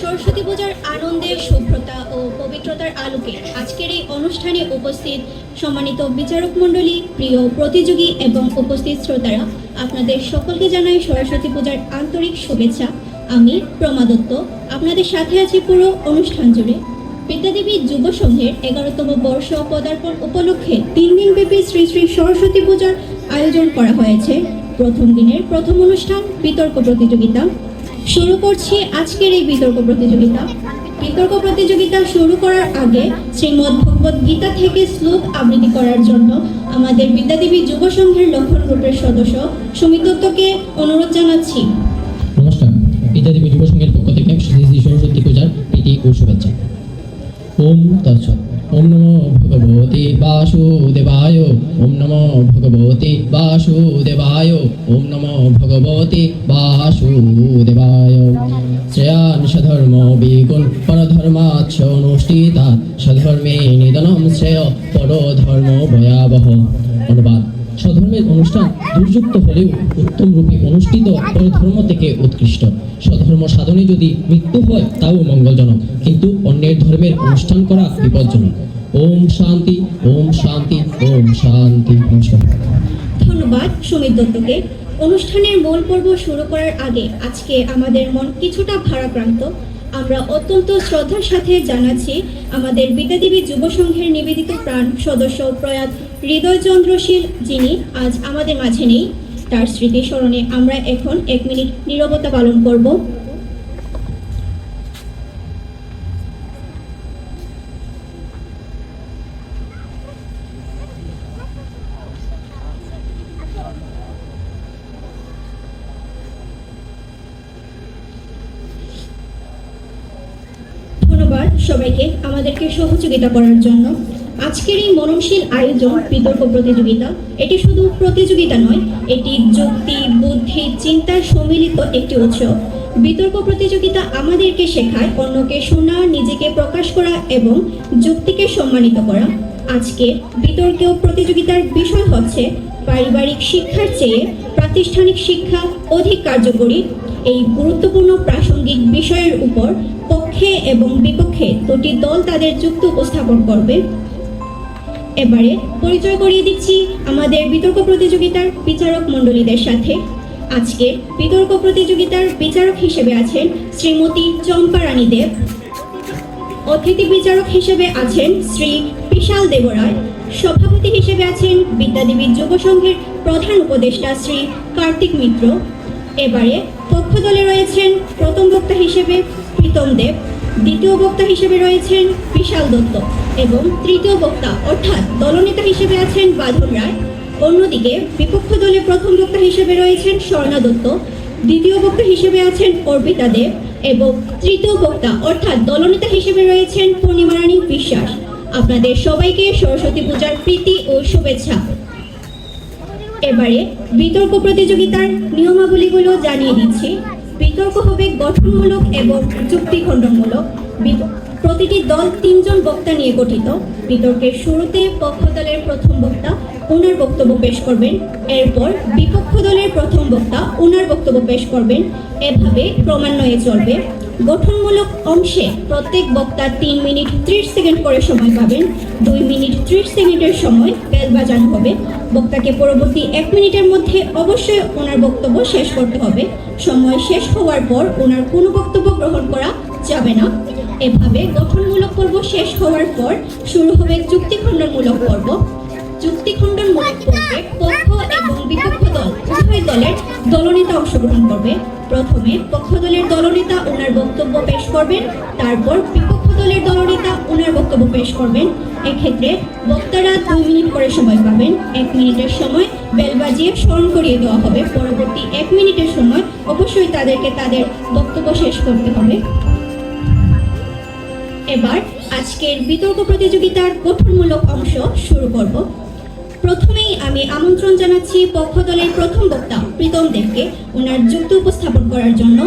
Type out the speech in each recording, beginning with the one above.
সরস্বতী পূজার আনন্দের শুভ্রতা ও পবিত্রতার আলোকে আজকের এই অনুষ্ঠানে উপস্থিত সম্মানিত বিচারক মণ্ডলী, প্রিয় প্রতিযোগী এবং উপস্থিত শ্রোতারা, আপনাদের সকলকে জানাই সরস্বতী পূজার আন্তরিক শুভেচ্ছা। আমি প্রমা দত্ত, আপনাদের সাথে আছি পুরো অনুষ্ঠান জুড়ে। বিদ্যাদেবী যুব সংঘের 11তম বর্ষ পদার্পণ উপলক্ষে 3 দিনব্যাপী শ্রী শ্রী সরস্বতী পূজার আয়োজন করা হয়েছে। প্রথম দিনের প্রথম অনুষ্ঠান বিতর্ক প্রতিযোগিতা। শুরু করছি আজকের এই বিতর্ক প্রতিযোগিতা। বিতর্ক প্রতিযোগিতা শুরু করার আগে শ্রীমদ্ ভগবদ গীতা থেকে শ্লোক আবৃত্তি করার জন্য আমাদের বিদ্যাদেবী যুব সংঘের লক্ষণ গ্রুপের সদস্য সুমিত দত্তকে অনুরোধ জানাচ্ছি। নমস্কার, বিদ্যাদেবী যুব সংঘের পক্ষ থেকে শ্রী শ্রী সরস্বতী পূজার প্রীতি ও শুভেচ্ছা। ওম তৎসৎ। ওম নমো ভগবতে বাসুদেবায়। ওম নমো ভগবতে বাসুদেবায়। ওম নমো ভগবতে বাসুদেবায়। শ্রেয়ান সধর্ম বিগুণ পরধর্মাচ্ছ অনুষ্ঠিতা সধর্মে নিধনম শ্রেয় পরধর্ম ভয়াবহ। অনুবাদ: স্বধর্মের অনুষ্ঠান দুর্যুক্ত হলেও উত্তম রূপে অনুষ্ঠিত পরধর্ম থেকে উৎকৃষ্ট। স্বধর্ম সাধনে যদি মৃত্যু হয় তাও মঙ্গলজনক, কিন্তু অন্যের ধর্মের অনুষ্ঠান করা বিপজ্জনক। ওম শান্তি, ওম শান্তি, ওম শান্তি। নমস্কার। ধন্যবাদ সুমিত দত্তকে। অনুষ্ঠানের মূল পর্ব শুরু করার আগে আজকে আমাদের মন কিছুটা ভারাক্রান্ত। আমরা অত্যন্ত শ্রদ্ধার সাথে জানাচ্ছি আমাদের বিদ্যাদেবী যুব সংঘের নিবেদিত প্রাণ সদস্য প্রয়াত হৃদয়চন্দ্রশীল, যিনি আজ আমাদের মাঝে নেই। তার স্মৃতি স্মরণে আমরা এখন 1 মিনিট নীরবতা পালন করব। ধন্যবাদ সবাইকে আমাদেরকে সহযোগিতা করার জন্য। আজকের এই মননশীল আয়োজন বিতর্ক প্রতিযোগিতা, এটি শুধু প্রতিযোগিতা নয়, এটি যুক্তি, বুদ্ধি, চিন্তার সম্মিলিত একটি উৎসব। বিতর্ক প্রতিযোগিতা আমাদেরকে শেখায় অন্যকে শোনা, নিজেকে প্রকাশ করা এবং যুক্তিকে সম্মানিত করা। আজকে বিতর্ক প্রতিযোগিতার বিষয় হচ্ছে পারিবারিক শিক্ষার চেয়ে প্রাতিষ্ঠানিক শিক্ষা অধিক কার্যকরী। এই গুরুত্বপূর্ণ প্রাসঙ্গিক বিষয়ের উপর পক্ষে এবং বিপক্ষে দুটি দল তাদের যুক্তি উপস্থাপন করবে। এবারে পরিচয় করিয়ে দিচ্ছি আমাদের বিতর্ক প্রতিযোগিতার বিচারক মণ্ডলীদের সাথে। আজকে বিতর্ক প্রতিযোগিতার বিচারক হিসেবে আছেন শ্রীমতী চম্পা রানী দেব, অতিথি বিচারক হিসেবে আছেন শ্রী বিশাল দেবরায়, সভাপতি হিসেবে আছেন বিদ্যাদেবী যুব সংঘের প্রধান উপদেষ্টা শ্রী কার্তিক মিত্র। এবারে পক্ষ দলে রয়েছেন প্রথম বক্তা হিসেবে প্রীতম দেব, দ্বিতীয় বক্তা হিসেবে রয়েছেন বিশাল দত্ত এবং তৃতীয় বক্তা অর্থাৎ দলনেতা হিসেবে আছেন বাঁধন রায়। অন্যদিকে বিপক্ষ দলে প্রথম বক্তা হিসেবে রয়েছেন স্বর্ণা দত্ত, দ্বিতীয় বক্তা হিসেবে আছেন অর্পিতা দেব এবং তৃতীয় বক্তা অর্থাৎ দলনেতা হিসেবে রয়েছেন পূর্ণিমা রানী বিশ্বাস। আপনাদের সবাইকে সরস্বতী পূজার প্রীতি ও শুভেচ্ছা। এবারে বিতর্ক প্রতিযোগিতার নিয়মাবলীগুলো জানিয়ে দিচ্ছি। বিতর্ক হবে গঠনমূলক এবং যুক্তিখণ্ডনমূলক। প্রতিটি দল 3 জন বক্তা নিয়ে গঠিত। বিতর্কের শুরুতে পক্ষ দলের প্রথম বক্তা ওনার বক্তব্য পেশ করবেন, এরপর বিপক্ষ দলের প্রথম বক্তা ওনার বক্তব্য পেশ করবেন। এভাবে ক্রমান্বয়ে চলবে। গঠনমূলক অংশে প্রত্যেক বক্তা 3 মিনিট 30 সেকেন্ড করে সময় পাবেন। 2 মিনিট 30 সেকেন্ডের সময় বেল বাজানো হবে। বক্তাকে পরবর্তী 1 মিনিটের মধ্যে অবশ্যই ওনার বক্তব্য শেষ করতে হবে। সময় শেষ হওয়ার পর ওনার কোনো বক্তব্য গ্রহণ করা যাবে না। এভাবে গঠনমূলক পর্ব শেষ হওয়ার পর শুরু হবে যুক্তিখণ্ডনমূলক পর্ব। যুক্তিখণ্ডনমূলক পর্বে পক্ষ এবং বিপক্ষ দল উভয় দলের দলনেতা অংশগ্রহণ করবে। প্রথমে পক্ষ দলের দলনেতা ওনার বক্তব্য পেশ করবেন, তারপর বিপক্ষ দলের দলনেতা ওনার বক্তব্য পেশ করবেন। এক্ষেত্রে বক্তারা 2 মিনিট করে সময় পাবেন। 1 মিনিটের সময় বেল বাজিয়ে স্মরণ করিয়ে দেওয়া হবে। পরবর্তী 1 মিনিটের সময় অবশ্যই তাদেরকে তাদের বক্তব্য শেষ করতে হবে। এবার আজকের বিতর্ক প্রতিযোগিতার গঠনমূলক অংশ শুরু করব। প্রথমেই আমি আমন্ত্রণ জানাচ্ছি পক্ষ দলের প্রথম বক্তা প্রীতম দেবকে ওনার যুক্তি উপস্থাপন করার জন্য।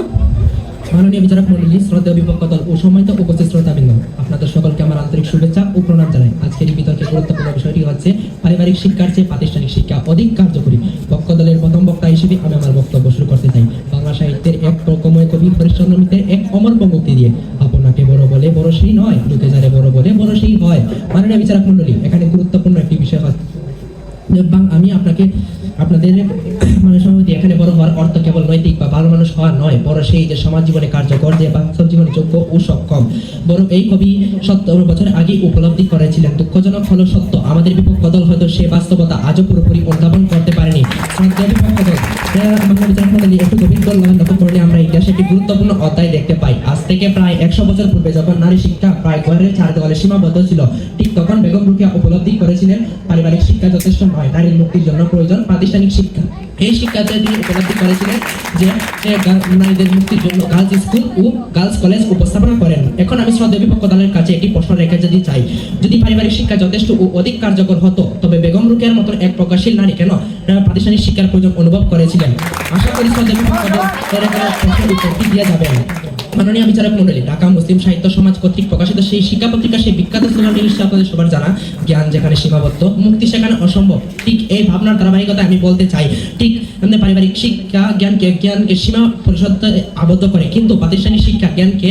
মাননীয় বিচারক মণ্ডলী, শ্রদ্ধেয় বিপক্ষ দল ও সম্মানিত উপস্থিত শ্রোতাবৃন্দ, আপনাদের সকলকে আমার আন্তরিক শুভেচ্ছা ও প্রণাম জানাই। আজকের এই বিতর্কের গুরুত্বপূর্ণ বিষয়টি হচ্ছে পারিবারিক শিক্ষার চেয়ে প্রাতিষ্ঠানিক শিক্ষা অধিক কার্যকরী। পক্ষ দলের প্রথম বক্তা হিসেবে আমি আমার বক্তব্য শুরু করতে চাই বাংলা সাহিত্যের এক প্রকময় কবি হরিশ্চন্দ্র মিত্রের এক অমর পঙ্ক্তি দিয়ে। হয়। মাননীয় বিচারক মণ্ডলী, এখানে গুরুত্বপূর্ণ একটি বিষয় হচ্ছে আমি আপনাদের মানে সভাপতি, এখানে বড় হওয়ার অর্থ কেবল নৈতিক বা ভালো মানুষ হওয়া নয়, বড় সেই যে সমাজ জীবনে কার্যকর, যে বাস্তব জীবনে যোগ্য ও সক্ষম। বরং এই কবি 70 বছর আগে উপলব্ধি করেছিলেন। দুঃখজনক হলো সত্য, আমাদের বিপক্ষ দল হয়তো সে বাস্তবতা আজও পুরোপুরি অনুধাবন করতে পারেনি। শ্রদ্ধেয় বিপক্ষ দল, বাংলা বিচারক মণ্ডলী, একটু গভীর লক্ষ্য করলে আমরা ইতিহাসে একটি গুরুত্বপূর্ণ অধ্যায় দেখতে পাই। আজ থেকে প্রায় 100 বছর পূর্বে যখন নারী শিক্ষা প্রায় ঘরের 4 দেওয়ালে সীমাবদ্ধ ছিল, ঠিক তখন বেগম রোকেয়া উপলব্ধি করেছিলেন পারিবারিক শিক্ষা যথেষ্ট নয়, নারীর মুক্তির জন্য প্রয়োজন প্রাতিষ্ঠানিক শিক্ষা। এই শিক্ষাতে তিনি উপলব্ধি করেছিলেন যে নারীদের মুক্তির জন্য গার্লস স্কুল ও গার্লস কলেজ উপস্থাপনা করেন। এখন আমি শ্রদ্ধেয় বিপক্ষ দলের কাছে একটি প্রশ্ন রেখে যেতে চাই, যদি পারিবারিক শিক্ষা যথেষ্ট ও অধিক কার্যকর হতো, তবে বেগম রোকেয়ার মতন এক প্রকাশশীল নারী কেন প্রাতিষ্ঠানিক শিক্ষার প্রয়োজন অনুভব করেছিলেন? আশা করি শ্রদ্ধেয় বিপক্ষ দল প্রশ্নের উত্তরটি দিয়ে যাবেন। মাননীয় বিচারক মণ্ডলী, ঢাকা মুসলিম সাহিত্য সমাজ কর্তৃক প্রকাশিত সেই শিক্ষা পত্রিকা, সেই বিখ্যাত স্লোগানটি নিশ্চয়ই আপনাদের সবার জানা, জ্ঞান যেখানে সীমাবদ্ধ, মুক্তি সেখানে অসম্ভব। ঠিক এই ভাবনার ধারাবাহিকতা আমি বলতে চাই, ঠিক পারিবারিক শিক্ষা জ্ঞানকে সীমা পরিষদ আবদ্ধ করে, কিন্তু প্রাতিষ্ঠানিক শিক্ষা জ্ঞানকে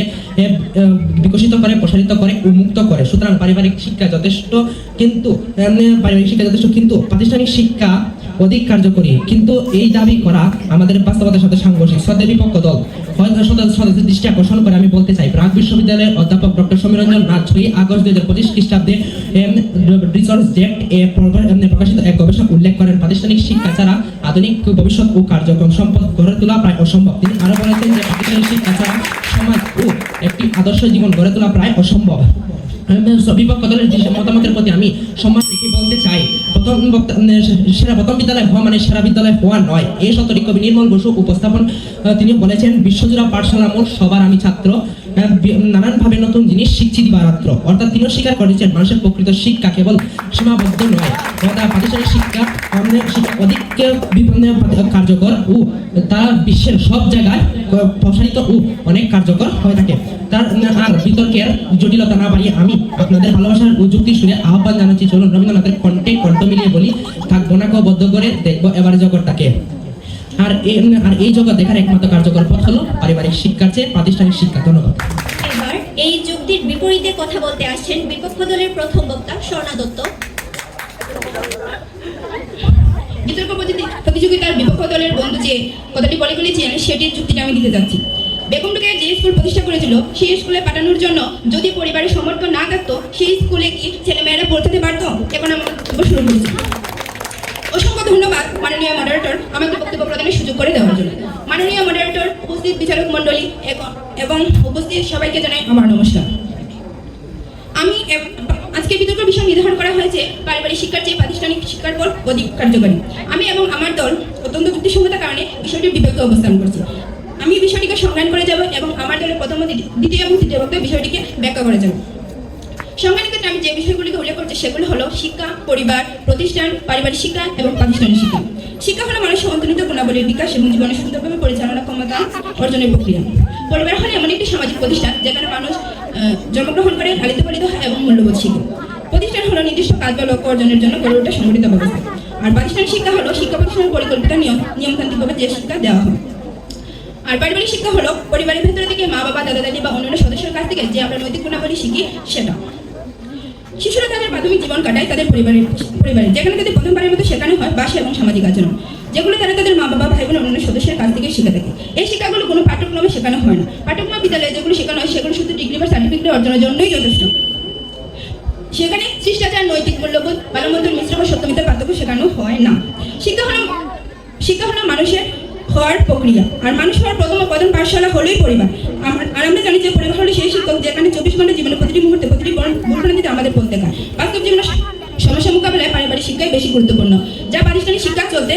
বিকশিত করে, প্রসারিত করে, উন্মুক্ত করে। সুতরাং পারিবারিক শিক্ষা যথেষ্ট, কিন্তু প্রাতিষ্ঠানিক শিক্ষা অধিক কার্যকরী, কিন্তু এই দাবি করা আমাদের বাস্তবতার সাথে সাংঘর্ষিক। শ্রদ্ধেয় বিপক্ষ দল সদস্যদের দৃষ্টি আকর্ষণ করে আমি বলতে চাই, প্রাক বিশ্ববিদ্যালয়ের অধ্যাপক ডক্টর সমীরঞ্জন নাথ 6 আগস্ট 2025 খ্রিস্টাব্দে রিসার্চ ডেট প্রকাশিত এক গবেষণা উল্লেখ করেন, প্রাতিষ্ঠানিক শিক্ষা ছাড়া আধুনিক ভবিষ্যৎ ও কার্যক্রম সম্পদ গড়ে তোলা প্রায় অসম্ভব। তিনি আরো বলেছেন যে প্রাতিষ্ঠানিক শিক্ষা ছাড়া সমাজ ও একটি আদর্শ জীবন গড়ে তোলা প্রায় অসম্ভব। বিপক্ষ দলের মতামতের প্রতি আমি সম্মান রেখে বলতে চাই, প্রথম বিদ্যালয় হওয়া মানে সেরা বিদ্যালয় হওয়া নয়। এই সত্যটি কবি নির্মল বসু উপস্থাপন তিনি বলেছেন, বিশ্বজোড়া পাঠশালা মোট সবার আমি ছাত্র, নানানভাবে নতুন জিনিস শিখছি দিবারাত্র। অর্থাৎ তিনিও স্বীকার করেছেন মানুষের প্রকৃত শিক্ষা কেবল সীমাবদ্ধ নয়, প্রাতিষ্ঠানিক শিক্ষা অধিক কার্যকর ও তারা বিশ্বের সব জায়গায় প্রসারিত ও অনেক কার্যকর হয়ে থাকে। আর বিতর্কের জটিলতা না বাড়িয়ে আমি আপনাদের ভালোবাসার ও যুক্তি শুনে আহ্বান জানাচ্ছি, চলুন রবীন্দ্রনাথের কণ্ঠ মিলিয়ে বলি, থাকবো না বদ্ধ করে দেখবো এবার জগৎটাকে। আর এই জগৎ দেখার একমাত্র কার্যকর পথ হলো পারিবারিক শিক্ষার চেয়ে প্রাতিষ্ঠানিক শিক্ষা। ধন্যবাদ। এবার এই যুক্তির বিপরীতে কথা বলতে আসছেন বিপক্ষ দলের প্রথম বক্তা স্বর্ণা দত্ত। বিতর্ক প্রতিযোগিতার বিপক্ষ দলের বন্ধু যে কথাটি বলে গেলেছেন, সেটির যুক্তিটা আমি দিতে যাচ্ছি। বেগম রোকেয়া যে স্কুল প্রতিষ্ঠা করেছিল, সেই স্কুলে পাঠানোর জন্য যদি পরিবারের সমর্থন না থাকতো, সেই স্কুলে কি ছেলেমেয়েরা পৌঁছাতে পারতো? এখন আমার বক্তব্য শুরু করছি। অসংখ্য ধন্যবাদ মাননীয় মডারেটর আমাকে বক্তব্য প্রদানের সুযোগ করে দেওয়ার জন্য। মাননীয় মডারেটর, উপস্থিত বিচারক মণ্ডলী এবং উপস্থিত সবাইকে জানাই আমার নমস্কার। আজকে বিতর্ক বিষয় নির্ধারণ করা হয়েছে পারিবারিক শিক্ষার চেয়ে প্রাতিষ্ঠানিক শিক্ষার পর অধিক কার্যকরী। আমি এবং আমার দল অত্যন্ত যুক্তিসঙ্গতার কারণে বিষয়টির বিপক্ষে অবস্থান করছি। আমি বিষয়টিকে সংজ্ঞান করে যাব এবং আমার দলের প্রথম, দ্বিতীয় এবং তৃতীয় বক্তব্য বিষয়টিকে ব্যাখ্যা করে যাব। সংজ্ঞানের ক্ষেত্রে আমি যে বিষয়গুলিকে উল্লেখ করছি সেগুলো হলো শিক্ষা, পরিবার, প্রতিষ্ঠান, পারিবারিক শিক্ষা এবং প্রাতিষ্ঠানিক শিক্ষা। শিক্ষা হলো মানুষের অন্তর্নিহিত গুণাবলীর বিকাশ এবং জীবনের সুন্দরভাবে পরিচালনা ক্ষমতা অর্জনের প্রক্রিয়া। পরিবার হলো এমন একটি সামাজিক প্রতিষ্ঠান যেখানে মানুষ জন্মগ্রহণ করে, লালিত পালিত হয় এবং মূল্যবোধ শিখে। প্রতিষ্ঠান হলো নির্দিষ্ট কাজ বা লক্ষ্য অর্জনের জন্য গড়ে ওঠা সংগঠিত ব্যবস্থা। আর প্রাতিষ্ঠানিক শিক্ষা হলো শিক্ষা প্রতিষ্ঠানের পরিকল্পিত নিয়মতান্ত্রিকভাবে যে শিক্ষা দেওয়া হয়। আর পারিবারিক শিক্ষা হলো পরিবারের ভেতরে থেকে মা বাবা, দাদা দাদি বা অন্যান্য সদস্যের কাছ থেকে যে আমরা নৈতিক গুণাবলী শিখি সেটা। শিশুরা তাদের প্রাথমিক জীবন কাটায় তাদের পরিবারে, যেখানে তাদের প্রথমবারের মতো শেখানো হয় ভাষা এবং সামাজিক আচরণ, যেগুলো তারা তাদের মা বাবা, ভাই বোন, অন্যান্য সদস্যের কাছ থেকে শিখে থাকে। এই শিক্ষাগুলো কোনো পাঠ্যক্রমে শেখানো হয় না। পাঠ্যক্রম বিদ্যালয়ে যেগুলো শেখানো হয় সেগুলো শুধু ডিগ্রি বা সার্টিফিকেট অর্জনের জন্যই যথেষ্ট। সেখানে শিষ্টাচার, নৈতিক মূল্যবোধ, ভালো মন্দের মিশ্র বা সত্যমিতার পার্থক্য শেখানো হয় না। শিক্ষা হলো মানুষের হওয়ার প্রক্রিয়া। আর মানুষ হওয়ার প্রথম পাঠশালা হলোই পরিবার। আর আমরা জানি যে পরিবার হলো সেই শিক্ষক যেখানে 24 ঘন্টা জীবনের প্রতিটি মুহূর্তে, প্রতিটি ভুলভ্রান্তিতে আমাদের পড়তে হয়। বাস্তব জীবনের সমস্যা মোকাবেলায় পারিবারিক শিক্ষাই বেশি গুরুত্বপূর্ণ, যা প্রাতিষ্ঠানিক শিক্ষা চলতে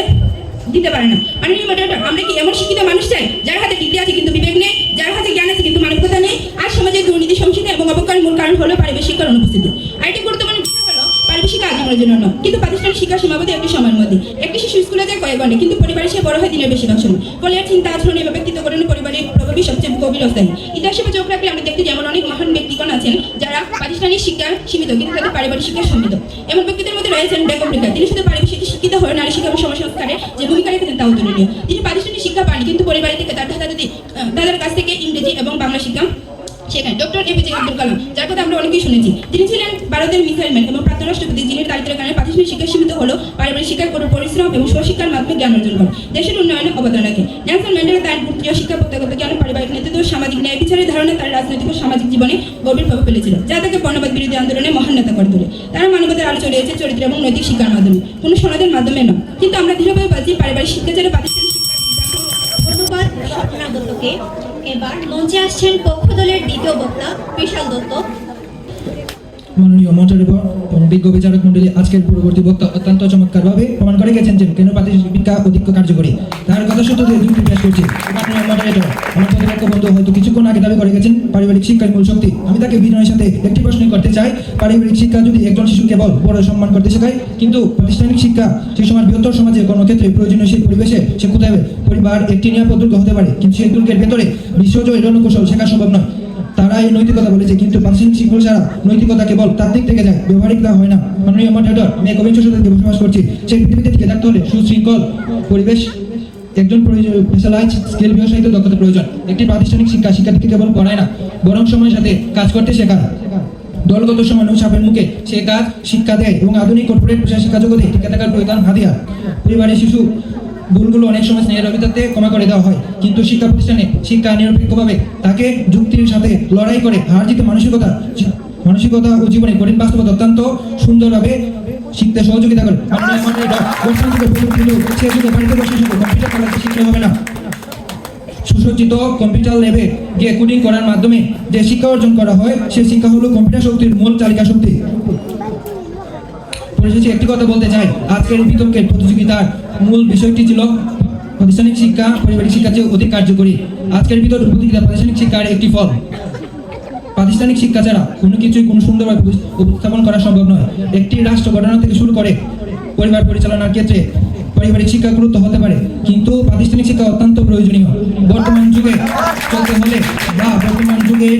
দিতে পারে না। মাননীয় মডারেটর, আমরা কি এমন শিক্ষিত মানুষ চাই যার হাতে ডিগ্রি আছে কিন্তু বিবেক নেই, যার হাতে জ্ঞান আছে কিন্তু মানবিকতা নেই? আর সমাজের দুর্নীতি, সহিংসতা এবং অবকারের মূল কারণ হলো পারিবারিক শিক্ষার অনুপস্থিতি। আরেকটি গুরুত্বপূর্ণ বিষয় হলো পারিবারিক শিক্ষা আজীবনের জন্য নয়, কিন্তু প্রাতিষ্ঠানিক শিক্ষা সীমাবদ্ধ একটি সময়ের মধ্যে। একটি শিশু স্কুলে যায় কয়েক ঘন্টা, কিন্তু পরিবারে সে বড় হয় দিনের বেশিরভাগ সময়। ফলে চিন্তা, আচরণ এবং ব্যক্তিত্ব গঠনে পরিবারের প্রভাবই সবচেয়ে গভীরস্থায়ী। ইতিহাসে চোখ রাখলে আমরা দেখতে যেমন অনেক মহান ব্যক্তিগণ আছেন যারা প্রাতিষ্ঠানিক শিক্ষার সীমিত কিন্তু তাদের পারিবারিক শিক্ষার সীমিত। এমন ব্যক্তিদের মধ্যে রয়েছেন বেগম রোকেয়া। তিনি শুধু পারিবারিক শিক্ষা শিক্ষিত হয়ে নারী শিক্ষা এবং সমাজ সংস্কারে যে ভূমিকা রেখেছেন তাও তুলনীয়। তিনি প্রাতিষ্ঠানিক শিক্ষা পান কিন্তু পরিবারের থেকে তার দাদার কাছ থেকে ইংরেজি এবং বাংলা শিক্ষা সেখানে ডক্টর এপিজে আব্দুল কালাম, যার কথা আমরা অনেকেই শুনেছি। তিনি ছিলেন ভারতের মিসাইল ম্যান এবং প্রাক্তন রাষ্ট্রপতি, যিনি দারিদ্রের কারণে প্রাতিষ্ঠানিক শিক্ষা সীমিত হলো পারিবারিক শিক্ষার কঠোর পরিশ্রম এবং স্বশিক্ষার মাধ্যমে জ্ঞান অর্জন করে দেশের উন্নয়নে অবদান রাখে। নেলসন ম্যান্ডেলা তার পুত্রীয় শিক্ষা, প্রত্যাগত জ্ঞান, পারিবারিক নেতৃত্ব, সামাজিক ন্যায় বিচারের ধারণা তার রাজনৈতিক ও সামাজিক জীবনে গভীর প্রভাব ফেলেছিল, যা তাকে বর্ণবাদ বিরোধী আন্দোলনে মহান নেতা করে তোলে। তারা মানবতার আলো চড়িয়েছে চরিত্র এবং নৈতিক শিক্ষার মাধ্যমে, কোনো সনদের মাধ্যমে নয়। কিন্তু আমরা দৃঢ়ভাবে পাচ্ছি পারিবারিক শিক্ষা ছাড়া প্রাতিষ্ঠানিক শিক্ষা ধন্যবাদ স্বপ্না দত্তকে। এবার মঞ্চে আসছেন পক্ষ দলের দ্বিতীয় বক্তা বিশাল দত্ত। মাননীয় মঞ্চাধিপর এবং বিজ্ঞ বিচারক মন্ডলী, আজকের পূর্ববর্তী বক্তা অত্যন্ত চমৎকারভাবে প্রমাণ করে গেছেন যে কেন প্রাতিষ্ঠানিক শিক্ষা অধিক কার্যকরী। তার কথা সূত্র দিয়ে যুক্তি পেশ করছি। মাননীয় মডারেটর, আমার প্রতিপক্ষ বন্ধু হয়তো কিছুক্ষণ আগে দাবি করে গেছেন পারিবারিক শিক্ষার মূল শক্তি। আমি তাকে বিনয়ের সাথে একটি প্রশ্ন করতে চাই, পারিবারিক শিক্ষা যদি একজন শিশুকে বড় সম্মান করতে শেখায়, কিন্তু প্রাতিষ্ঠানিক শিক্ষা সেই সময় বৃহত্তর সমাজে কর্মক্ষেত্রে প্রয়োজনীয় সেই পরিবেশে সে কোথায় পরিবার একটি নিরাপদ দুর্গ হতে পারে, কিন্তু সেই দুর্গের ভেতরে বিশ্বজয় রণকৌশল শেখা সম্ভব নয়। তারা এই নৈতিকতা বলেছে, কিন্তু প্রাতিষ্ঠানিক শিক্ষা ছাড়া নৈতিকতা কেবল তাত্ত্বিক থেকে যায়, ব্যবহারিকতা হয় না। মাননীয় মডারেটর, আমি একবিংশ শতাব্দীতে বসবাস করছি। সেই পৃথিবীতে টিকে থাকতে হলে সুশৃঙ্খল পরিবেশ, একজন স্পেশালাইজ স্কিল বিকশিত দক্ষতা প্রয়োজন। একটি প্রাতিষ্ঠানিক শিক্ষা শিক্ষার্থীকে কেবল পড়ায় না, বরং সময়ের সাথে কাজ করতে শেখায়। দলগত সমান ও চাপের মুখে সে কাজ শিক্ষা দেয় এবং আধুনিক কর্পোরেট পেশা শিক্ষা জগতে টিকে থাকার প্রয়োজন হাতিয়ার। পরিবারের শিশু ভুলগুলো অনেক সময় স্নেহের অভিজ্ঞতাতে ক্ষমা করে দেওয়া হয়, কিন্তু শিক্ষা প্রতিষ্ঠানে শিক্ষা নিরপেক্ষভাবে তাকে যুক্তির সাথে লড়াই করে হার জিতে মানসিকতা ও জীবনে কঠিন বাস্তবতা অত্যন্ত সুন্দরভাবে শিখতে সহযোগিতা করে। কম্পিউটার চালাতে শিখতে হবে না, সুসজ্জিত কম্পিউটার ল্যাবে গিয়ে কোডিং করার মাধ্যমে যে শিক্ষা অর্জন করা হয়, সেই শিক্ষা হলো কম্পিউটার শক্তির মূল চালিকা শক্তি। পরিশেষে একটি কথা বলতে চাই, আজকের বিতর্কের প্রতিযোগিতার মূল বিষয়টি ছিল প্রাতিষ্ঠানিক শিক্ষা পারিবারিক শিক্ষার চেয়ে অধিক কার্যকরী। আজকের বিতর্ক প্রতিযোগিতা প্রাতিষ্ঠানিক শিক্ষার একটি ফল। প্রাতিষ্ঠানিক শিক্ষা ছাড়া কোনো কিছুই কোনো সুন্দরভাবে উপস্থাপন করা সম্ভব নয়। একটি রাষ্ট্র গঠন থেকে শুরু করে পরিবার পরিচালনার ক্ষেত্রে পারিবারিক শিক্ষা গুরুত্ব হতে পারে, কিন্তু প্রাতিষ্ঠানিক শিক্ষা অত্যন্ত প্রয়োজনীয়। বর্তমান যুগে চলতে হলে বা বর্তমান যুগে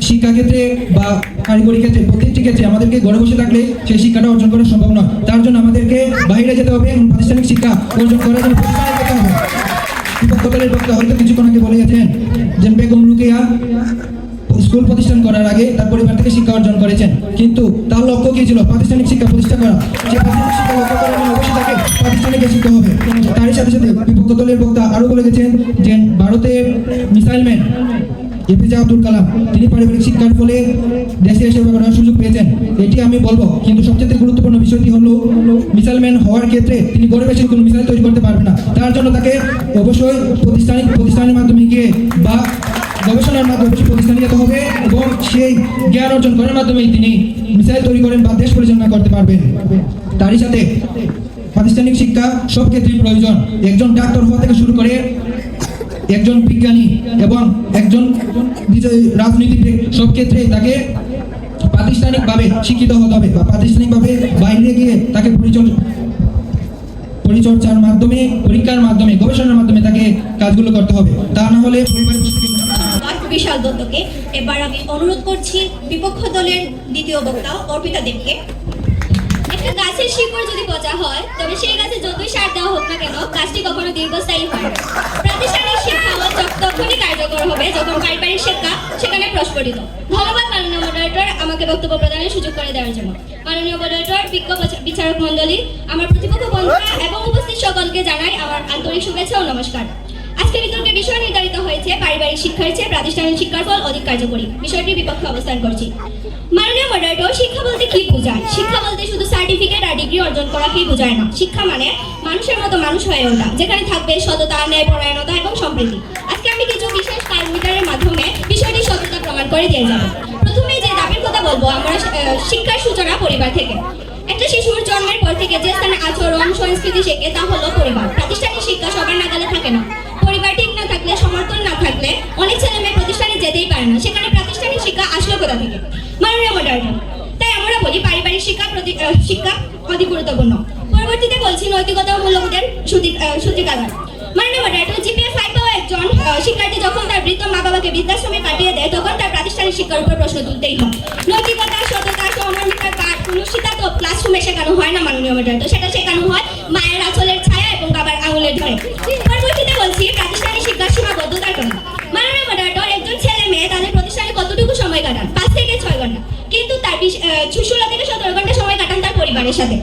শিক্ষাক্ষেত্রে বা কারিগরি ক্ষেত্রে প্রত্যেকটি ক্ষেত্রে আমাদেরকে ঘরে বসে থাকলে সেই শিক্ষাটা অর্জন করা সম্ভব নয়। তার জন্য আমাদেরকে বাইরে যেতে হবে এবং প্রাতিষ্ঠানিক শিক্ষা অর্জন করার জন্য প্রতিষ্ঠানে যেতে হবে। বিপক্ষ দলের বক্তা হয়তো কিছুক্ষণ আগে বলে গেছেন যে বেগম রোকেয়া স্কুল প্রতিষ্ঠান করার আগে তার পরিবার থেকে শিক্ষা অর্জন করেছেন, কিন্তু তার লক্ষ্য কি ছিল? প্রাতিষ্ঠানিক শিক্ষা প্রতিষ্ঠা করা। যে প্রাতিষ্ঠানিক শিক্ষা লক্ষ্য করার জন্য অবশ্যই তাকে প্রাতিষ্ঠানিকে শিখতে হবে। তারই সাথে সাথে বিপক্ষ দলের বক্তা আরো বলে গেছেন যে ভারতের missile man APJ Abdul Kalam, তিনি পারিবারিক শিক্ষার ফলে দেশে সেবা করার সুযোগ পেয়েছেন। এটি আমি বলবো, কিন্তু সবচেয়ে গুরুত্বপূর্ণ বিষয়টি হলো মিসাইল ম্যান হওয়ার ক্ষেত্রে তিনি গড়ে বেশি কোনো মিসাইল তৈরি করতে পারবে না। তার জন্য তাকে অবশ্যই প্রতিষ্ঠানের মাধ্যমে গিয়ে বা গবেষণার মাধ্যমে প্রতিষ্ঠানে যেতে হবে এবং সেই জ্ঞান অর্জন করার মাধ্যমে তিনি মিসাইল তৈরি করেন বা দেশ পরিচালনা করতে পারবেন। তারই সাথে প্রাতিষ্ঠানিক শিক্ষা সব ক্ষেত্রেই প্রয়োজন। একজন ডাক্তার হওয়া থেকে শুরু করে একজন বিজ্ঞানী এবং একজন রাজনীতিবিদ, সব ক্ষেত্রেই তাকে প্রাতিষ্ঠানিকভাবে শিক্ষিত হতে হবে বা প্রাতিষ্ঠানিকভাবে বাইরে গিয়ে তাকে পরিচর্যার মাধ্যমে, পরীক্ষার মাধ্যমে, গবেষণার মাধ্যমে তাকে কাজগুলো করতে হবে। তা না হলে বিশাল দত্তকে। এবার আমি অনুরোধ করছি বিপক্ষ দলের দ্বিতীয় বক্তা অর্পিতা দেবকে। একটা গাছের শিকড় যদি পচা হয়, তবে সেই গাছে যতই সার দেওয়া হোক না কেন, গাছটি কখনো দীর্ঘস্থায়ী হয় না। প্রাতিষ্ঠানিক শিক্ষা তখনই কার্যকর হবে যখন পারিবারিক শিক্ষা সেখানে প্রস্ফুটিত। ধন্যবাদ মাননীয় মডারেটর আমাকে বক্তব্য প্রদানের সুযোগ করে দেওয়ার জন্য। মাননীয় মডারেটর, বিজ্ঞ বিচারক মণ্ডলী, আমার প্রতিপক্ষ বন্ধুরা এবং উপস্থিত সকলকে জানাই আমার আন্তরিক শুভেচ্ছা ও নমস্কার। আজকে বিতর্কের বিষয় নির্ধারিত হয়েছে পারিবারিক শিক্ষার চেয়ে প্রাতিষ্ঠানিক শিক্ষার ফল অধিক কার্যকরী। বিষয়টির বিপক্ষে অবস্থান করছি। মাননীয় মডারেটর, শিক্ষা বলতে কি বোঝায়? শিক্ষা বলতে শুধু সার্টিফিকেট আর ডিগ্রি অর্জন করাকেই বোঝায় না। শিক্ষা মানে মানুষের মতো মানুষ হয়ে ওঠা, যেখানে থাকবে সততা, ন্যায়পরায়ণতা এবং সম্প্রীতি। আজকে আমি কিছু বিশেষ প্যারামিটারের মাধ্যমে বিষয়টি সততা প্রমাণ করে দিয়ে যাব। প্রথমে যে দাবির কথা বলবো, আমরা শিক্ষার সূচনা পরিবার থেকে। একটা শিশুর জন্মের পর থেকে যে স্থানে আচরণ সংস্কৃতি শেখে তা হলো পরিবার। প্রাতিষ্ঠানিক শিক্ষা সবার নাগালে থাকে না। পরিবার ঠিক না থাকলে, সমর্থন না থাকলে অনেক ছেলে মেয়ে প্রতিষ্ঠানে যেতেই পারে না। সেখানে প্রাতিষ্ঠানিক শিক্ষা আসলো কোথা থেকে? মাননীয় মডারেটর, তাই আমরা বলি পারিবারিক শিক্ষা অধিক গুরুত্বপূর্ণ। পরবর্তীতে বলছি নৈতিকতা ও মূল্যবোধের সূত্রিকাগার। মাননীয় মডারেটর, GPA 5 পাওয়া একজন শিক্ষার্থী যখন তার বৃদ্ধ মা বাবাকে বৃদ্ধাশ্রমে পাঠিয়ে দেয়, তখন তার প্রাতিষ্ঠানিক শিক্ষার উপর প্রশ্ন তুলতেই হয়। নৈতিকতা, সততা, সহমর্মিতার পাঠ কোনো শিক্ষা তো ক্লাসরুমে শেখানো হয় না মাননীয় মডারেটর, সেটা শেখানো হয় মায়ের আঁচলের ছায়া এবং বাবার আঙুলের ধরে। পরবর্তীতে বলছি প্রাতিষ্ঠানিক শিক্ষার সীমাবদ্ধতার কথা। মাননীয় মডারেটর, একজন ছেলে মেয়ে তাদের প্রতিষ্ঠানে 16 থেকে 17 ঘন্টা সময় কাটান তার পরিবারের সাথে।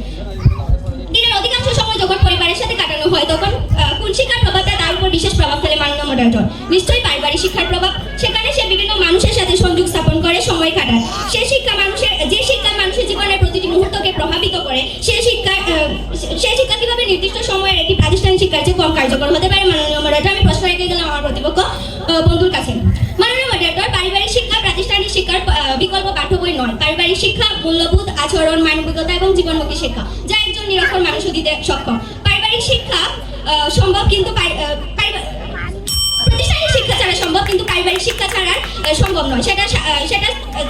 দিনের অধিকাংশ সময় যখন পরিবারের সাথে কাটানো হয় তখন কোন শিক্ষার প্রভাবটা তার উপর বিশেষ প্রভাব ফেলে মাননীয় মডারেটর? নিশ্চয়ই পারিবারিক শিক্ষার প্রভাব। সেখানে সে বিভিন্ন মানুষের সাথে সংযোগ স্থাপন করে সময় কাটায়। যে শিক্ষা মানুষের জীবনের প্রতিটি মুহূর্তকে প্রভাবিত করে সে শিক্ষা কিভাবে নির্দিষ্ট সময়ের একটি প্রাতিষ্ঠানিক শিক্ষার চেয়ে কম কার্যকর হতে পারে? মাননীয় মডারেটর, আমি প্রশ্ন রেখে গেলাম আমার প্রতিপক্ষ বন্ধুর কাছে। মাননীয় মডারেটর, পারিবারিক শিক্ষা প্রাতিষ্ঠানিক শিক্ষার বিকল্প পাঠ্য বই নয়। পারিবারিক শিক্ষা মূল্যবোধ, আচরণ, মানবিকতা এবং জীবনমুখী শিক্ষা যা একজন নিরক্ষর মানুষও দিতে সক্ষম। পারিবারিক শিক্ষা সম্ভব কিন্তু প্রাতিষ্ঠানিক শিক্ষা ছাড়া সম্ভব, কিন্তু পারিবারিক শিক্ষা ছাড়া সম্ভব নয়। সেটা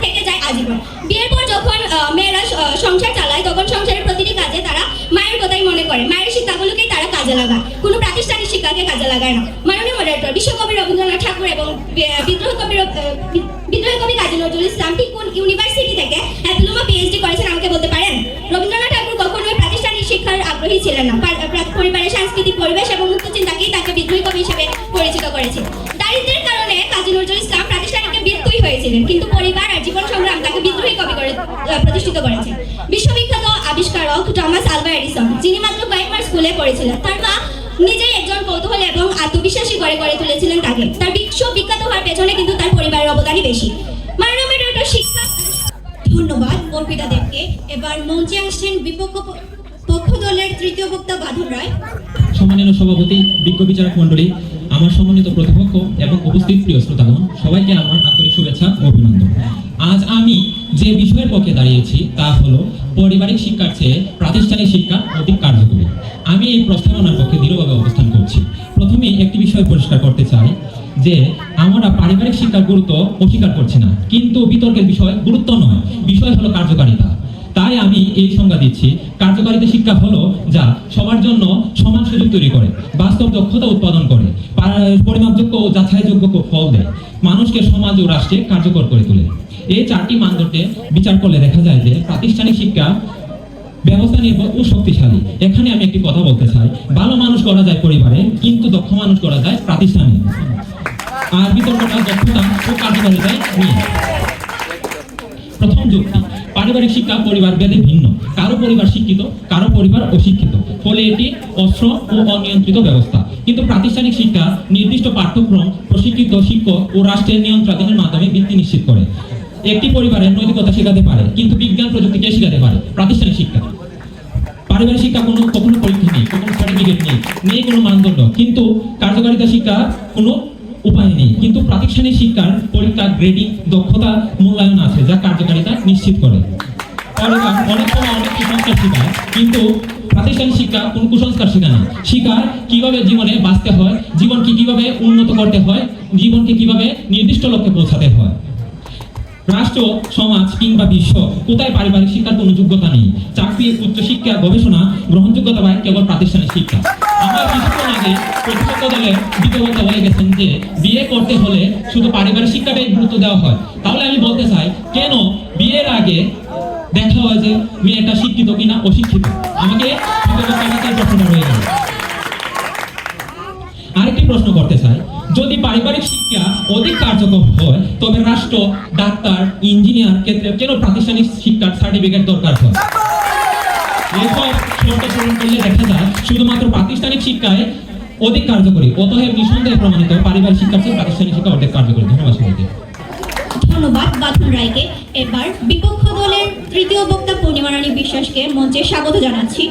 থেকে যায় আজীবন। বিয়ের পর যখন মেয়েরা সংসার চালায় তখন সংসারের প্রতিটি কাজে তারা মায়ের কথাই মনে করে, মায়ের শিক্ষাগুলোকেই তারা কাজে লাগায়, কোনো প্রাতিষ্ঠানিক শিক্ষাকে কাজে লাগায় না। মাননীয় মডারেটর, বিশ্বকবি রবীন্দ্রনাথ ঠাকুর এবং বিদ্রোহী কবি কাজী নজরুল ইসলাম ঠিক কোন ইউনিভার্সিটি থেকে ডিপ্লোমা পিএইচডি করেছেন আমাকে বলতে পারেন? রবীন্দ্রনাথ ঠাকুর কখনোই প্রাতিষ্ঠানিক শিক্ষার আগ্রহী ছিলেন না। পরিবারের সাংস্কৃতিক পরিবেশ এবং মুক্ত চিন্তাকেই তাকে বিদ্রোহী কবি হিসেবে পরিচিত করেছে। দারিদ্র্যের কারণে কাজী নজরুল ইসলাম প্রাতিষ্ঠানিকে বিদ্রোহী হয়েছিলেন, কিন্তু পরিবার আর জীবন সংগ্রাম তাকে বিদ্রোহী কবি করে প্রতিষ্ঠিত করেছে। বিশ্ববিখ্যাত আবিষ্কারক টমাস আলভা এডিসন, যিনি মাত্র কয়েক মাস স্কুলে পড়েছিলেন, তার মা নিজেই একজন কৌতূহলী এবং আত্মবিশ্বাসী করে তুলেছিলেন তাকে। তার বিশ্ববিখ্যাত হওয়ার পেছনে কিন্তু তার পরিবারের অবদানই বেশি। মাননীয় মডারেটর, শিক্ষা। ধন্যবাদ অর্পিতা দেবকে। এবার মঞ্চে আসছেন পক্ষ দলের তৃতীয় বক্তা বাঁধন রায়। সম্মানীয় সভাপতি, বিজ্ঞ বিচারক মণ্ডলী, আমার সম্মানিত প্রতিপক্ষ এবং উপস্থিত প্রিয় শ্রোতাগণ, সবাইকে আমার আন্তরিক শুভেচ্ছা ও অভিনন্দন। আজ আমি যে বিষয়ের পক্ষে দাঁড়িয়েছি তা হলো পারিবারিক শিক্ষার চেয়ে প্রাতিষ্ঠানিক শিক্ষা অধিক কার্যকরী। আমি এই প্রস্তাবনার পক্ষে দৃঢ়ভাবে অবস্থান করছি। প্রথমে একটি বিষয় পরিষ্কার করতে চাই যে আমরা পারিবারিক শিক্ষার গুরুত্ব অস্বীকার করছি না, কিন্তু বিতর্কের বিষয় গুরুত্ব নয়, বিষয় হলো কার্যকারিতা। তাই আমি এই সংজ্ঞা দিচ্ছি, কার্যকারিতা শিক্ষা হলো যা সবার জন্য সমান সুযোগ তৈরি করে, বাস্তব দক্ষতা উৎপাদন করে, পরিমাপযোগ্য ও যাচাইযোগ্য ফল দেয়, মানুষকে সমাজ ও রাষ্ট্রে কার্যকর করে তোলে। এই চারটি মানদণ্ডে বিচার করলে দেখা যায় যে প্রাতিষ্ঠানিক শিক্ষা ব্যবস্থা নির্ভর ও শক্তিশালী। এখানে আমি একটি কথা বলতে চাই, ভালো মানুষ করা যায় পরিবারে, কিন্তু দক্ষ মানুষ করা যায় প্রাতিষ্ঠানিক। আর বিতর্কটা দক্ষতা ও কার্যকারিতায় নিয়ে। প্রথম যুক্তি, পারিবারিক শিক্ষা পরিবার ভেদে ভিন্ন। কারো পরিবার শিক্ষিত, কারো পরিবার অশিক্ষিত, ফলে এটি অস্ত্র ও অনিয়ন্ত্রিত ব্যবস্থা। কিন্তু প্রাতিষ্ঠানিক শিক্ষা নির্দিষ্ট পাঠ্যক্রম, প্রশিক্ষিত শিক্ষক ও রাষ্ট্রের নিয়ন্ত্রণের মাধ্যমে ভিত্তি নিশ্চিত করে। একটি পরিবারের নৈতিকতা শেখাতে পারে, কিন্তু বিজ্ঞান প্রযুক্তিকে শেখাতে পারে প্রাতিষ্ঠানিক শিক্ষা। পারিবারিক শিক্ষা কখনো পরীক্ষা নেই, কখনো সার্টিফিকেট নেই কোনো মানদণ্ড, কিন্তু কার্যকারিতা শিক্ষা কোনো উপায় নেই। কিন্তু প্রাতিষ্ঠানিক শিক্ষার পরীক্ষা, গ্রেডিং, দক্ষতা মূল্যায়ন আছে যা কার্যকারিতা নিশ্চিত করে। অনেক সময় অনেক কুসংস্কার শেখায়, কিন্তু প্রাতিষ্ঠানিক শিক্ষা কোন কুসংস্কার শেখায় না, শিখায় কিভাবে জীবনে বাঁচতে হয়, জীবনকে কিভাবে উন্নত করতে হয়, জীবনকে কিভাবে নির্দিষ্ট লক্ষ্যে পৌঁছাতে হয়। রাষ্ট্র, সমাজ কিংবা বিশ্ব কোথায় পারিবারিক শিক্ষার কোনো যোগ্যতা নেই। চাকরি, উচ্চশিক্ষা, গবেষণা গ্রহণযোগ্যতা পায় কেবল প্রাতিষ্ঠানিক শিক্ষা। আমার কিছুক্ষণ আগে প্রতিপক্ষ দলের বিতর্ক হয়ে গেছেন যে বিয়ে করতে হলে শুধু পারিবারিক শিক্ষাটাই গুরুত্ব দেওয়া হয়। তাহলে আমি বলতে চাই, কেন বিয়ের আগে দেখা হয় যে মেয়েটা শিক্ষিত কিনা অশিক্ষিত? আমাকে প্রশ্নটা রয়ে গেল। আরেকটি প্রশ্ন করতে চাই, যদি পারিবারিক শিক্ষা অধিক কার্যকর হয় তবে রাষ্ট্র, ডাক্তার, ইঞ্জিনিয়ার ক্ষেত্রে কেন প্রাতিষ্ঠানিক শিক্ষার সার্টিফিকেট দরকার হয়? এসব শর্ত পূরণ করলে দেখা যায় শুধুমাত্র প্রাতিষ্ঠানিক শিক্ষায় অধিক কার্যকরী। অতএব নিঃসন্দেহে প্রমাণিত পারিবারিক শিক্ষার চেয়ে প্রাতিষ্ঠানিক শিক্ষা অধিক কার্যকরী। ধন্যবাদ সবাইকে। ধন্যবাদ বাঁধন রায়কে। এবার বিপক্ষ দলের তৃতীয় বক্তা পূর্ণিমা রানী বিশ্বাসকে মঞ্চে স্বাগত জানাচ্ছি।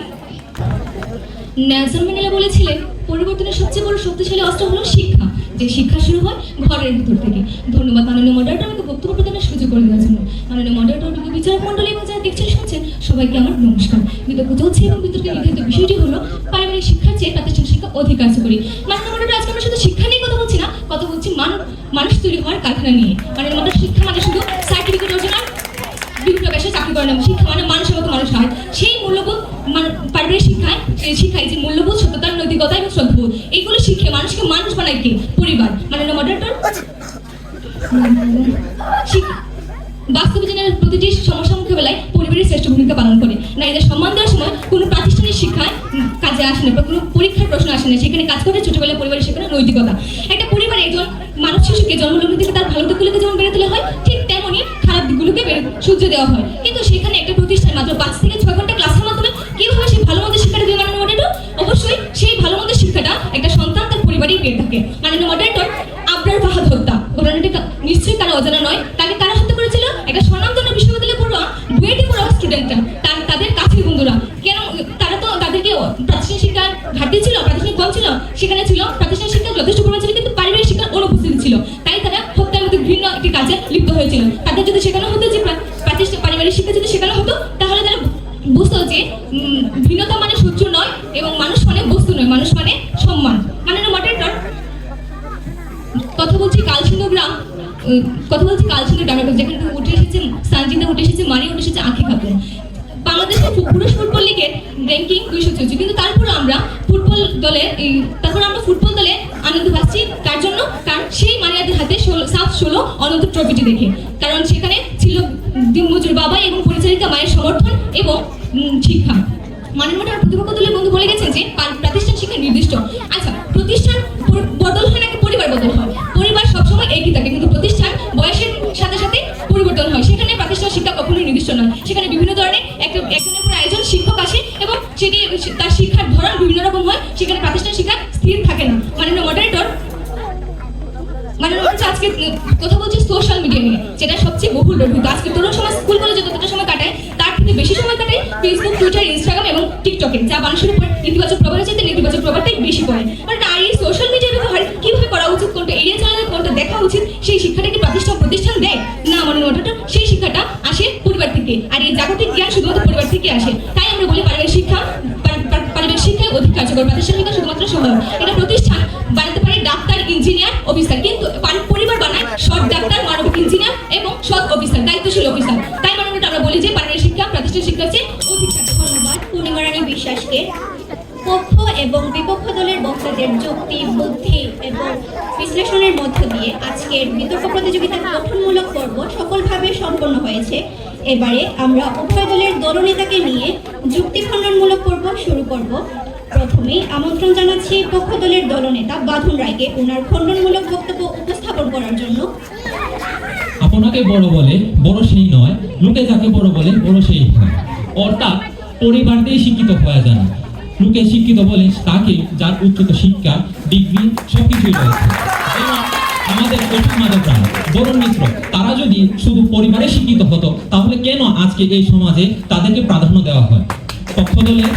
নেলসন ম্যান্ডেলা বলেছিলেন, পরিবর্তনের সবচেয়ে বড় শক্তিশালী অস্ত্র হলো শিক্ষা, যে শিক্ষা শুরু হয় ঘরের ভিতর থেকে। ধন্যবাদ মাননীয় মডারেটর আমাকে বক্তব্য প্রদানের সুযোগ করে দেওয়ার জন্য। মাননীয় মডারেটর, বিচারক মণ্ডলী এবং যারা দেখছেন শুনছেন সবাইকে আমার নমস্কার। বিতর্ক চলছে এবং বিতর্কে নির্ধারিত বিষয়টি হলো পারিবারিক শিক্ষার চেয়ে প্রাতিষ্ঠানিক শিক্ষা অধিক কার্যকরী। মাননীয় মডারেটর, আজকে আমরা শুধু শিক্ষা নিয়ে কথা বলছি না, কথা বলছি মানুষ তৈরি হওয়ার কারখানা নিয়ে। মাননীয় মডারেটর, শিক্ষা মানে শুধু সার্টিফিকেট অর্জন, বিভিন্ন পেশায় চাকরি করে না, শিক্ষা মানে মানুষের মতো মানুষ হয়। সেই মূল্যবোধ পারিবারিক শিক্ষায় যে মূল্যবোধ, সত্যতা, নৈতিকতা এবং শ্রদ্ধাবোধ, এইগুলো শিখে মানুষকে মানুষ বানায় কে? পরিবার। মাননীয় মডারেটর, বাস্তব জীবনের প্রতিটি সমস্যা মোকাবেলায় পরিবারের শ্রেষ্ঠ ভূমিকা পালন করে। নারীদের সম্মান দেওয়ার সময় কোনো প্রাতিষ্ঠানিক শিক্ষায় কাজে আসে না, বা কোনো পরীক্ষার প্রশ্ন আসে না, সেখানে কাজ করে ছোটবেলায় পরিবারের শেখানো নৈতিকতা। একটা পরিবারে একজন মানব শিশুকে জন্মলগ্ন থেকে তার ভালো দিকগুলোকে যেমন বেড়ে তোলা হয়, ঠিক তেমনই খারাপ দিকগুলোকে সূর্য দেওয়া হয়। কিন্তু সেখানে একটা প্রতিষ্ঠান মাত্র 5 থেকে 6 ঘন্টা ক্লাসের মাধ্যমে কিভাবে সেই ভালো মন্দের শিক্ষাটা দিয়ে মাননীয় মডারেটর? অবশ্যই সেই ভালো মন্দের শিক্ষাটা একটা সন্তান তার পরিবারেই পেয়ে থাকে। মাননীয় মডারেটর, আবরার ফাহাদ হত্যা ঘটনাটা নিশ্চয়ই তারা অজানা নয়। তাকে কারা হত্যা করেছিল? একটা স্বনামধন্য বিশ্ববিদ্যালয়ে পড়ুয়া, বুয়েটে পড়ুয়া স্টুডেন্টরা, তাদের কাছের বন্ধুরা। কেন? তারা তো তাদেরকে প্রাতিষ্ঠানিক শিক্ষার ঘাটতি ছিল, প্রাতিষ্ঠানিক কম ছিল, সেখানে ছিল প্রাতিষ্ঠানিক শিক্ষা যথেষ্ট পরিমাণ ছিল, কিন্তু পারিবারিক শিক্ষার অনুপস্থিতি ছিল। তাই তারা হত্যার মতো ঘৃণ্য একটি কাজে লিপ্ত হয়েছিল। তাদের যদি শেখানো হতো যে পারিবারিক শিক্ষা যদি শেখানো হতো, তাহলে তারা বুঝতো যে ভিন্নতা মানে শত্রু নয় এবং মানুষ মানে বস্তু নয়, মানুষ মানে সম্মান। মাননীয় মডারেটর, কথা বলছি কালসিন্দুর গ্রামের কথা, যেখানে উঠে এসেছে সানজিদা, উঠে এসেছে মারি, উঠে এসেছে আঁখি খাতুন। বাংলাদেশের পুরুষ ফুটবল লিগের র্যাঙ্কিং 214, কিন্তু তারপরে আমরা ফুটবল দলে আনন্দ পাচ্ছি। তার জন্য কারণ সেই মারিয়াদের হাতে 16 অনন্ত ট্রফিটি দেখে, কারণ সেখানে ছিল দিনমজুর বাবা এবং পরিচারিকা মায়ের সমর্থন এবং শিক্ষা। মাননীয় প্রতিপক্ষ দলের বন্ধু বলে গেছেন যে প্রাতিষ্ঠানিক শিক্ষা নির্দিষ্ট। আচ্ছা, প্রতিষ্ঠান বদল হয় নাকি পরিবার বদল হয়? পরিবার সবসময় একই থাকে, কিন্তু প্রতিষ্ঠান বয়সের সাথে সাথে পরিবর্তন হয়। সেখানে প্রাতিষ্ঠানিক শিক্ষা কখনোই নির্দিষ্ট নয়। সেখানে বিভিন্ন ধরনের একজনের পর একজন শিক্ষক আসে এবং সেটি তার শিক্ষার ধরন বিভিন্ন রকম হয়। সেখানে প্রাতিষ্ঠানিক শিক্ষা স্থির থাকে না। মাননীয় মডারেটর, আজকে কথা বলছি সোশ্যাল মিডিয়া নিয়ে, যেটা সবচেয়ে বহুল ব্যবহৃত। আজকে তরুণ সমাজ স্কুল কলেজে যতটা সময় কাটায়, তার থেকে বেশি সময় কাটায় ফেসবুক, টুইটার, ইনস্টাগ্রাম এবং টিকটকে, যা মানুষের উপর ইতিবাচক প্রভাবের চাইতে নেতিবাচক প্রভাবটাই বেশি পড়ে। মানে আর এই সোশ্যাল মিডিয়া ব্যবহার কিভাবে করা উচিত, কোনটা এড়িয়ে চলা যায়, কোনটা দেখা উচিত, সেই শিক্ষাটা কি প্রতিষ্ঠান দেয় না? মাননীয় মডারেটর, সেই শিক্ষাটা আসে পরিবার থেকে, আর এই জাগতিক জ্ঞান শুধুমাত্র পরিবার থেকে আসে। তাই আমরা বলি পারিবারিক শিক্ষায় অধিক কার্যকর, প্রাতিষ্ঠানিক শিক্ষা শুধুমাত্র সহায়ক। এটা প্রতিষ্ঠান বানাতে পারে ডাক্তার, ইঞ্জিনিয়ার, অফিসার, কিন্তু পরিবার বানায় সৎ ডাক্তার, মানবিক ইঞ্জিনিয়ার এবং সৎ অফিসার, দায়িত্বশীল অফিসার। তাই মাননীয় আমরা বলি যে পারিবারিক শিক্ষা প্রাতিষ্ঠানিক শিক্ষার চেয়ে অধিক কার্যকর। ধন্যবাদ পূর্ণিমা রানী বিশ্বাসকে। পক্ষ এবং বিপক্ষ দলের বক্তাদের যুক্তি, বুদ্ধি এবং বিশ্লেষণের মধ্য দিয়ে আজকের বিতর্ক প্রতিযোগিতার গঠনমূলক পর্ব সফলভাবে সম্পন্ন হয়েছে। এবারে আমরা উভয় দলের দলনেতাকে নিয়ে যুক্তি খণ্ডনমূলক পর্ব শুরু করব। প্রথমেই আমন্ত্রণ জানাচ্ছি পক্ষ দলের দলনেতা বাঁধন রায়কে ওনার খণ্ডনমূলক বক্তব্য উপস্থাপন করার জন্য। আপনাকে বড় বলে বড় সেই নয়, লোকে যাকে বড় বলে বড় সেই হয়। অর্থাৎ পরিবার দিয়ে শিক্ষিত হওয়া যায় না। লোকে শিক্ষিত বলে তাকে যার উচ্চত শিক্ষা, ডিগ্রি সবকিছুই রয়েছে। এবং আমাদের কঠিন মাদকরা বরুণ মিত্র, তারা যদি শুধু পরিবারে শিক্ষিত হতো, তাহলে কেন আজকে এই সমাজে তাদেরকে প্রাধান্য দেওয়া হয়? পক্ষ দলের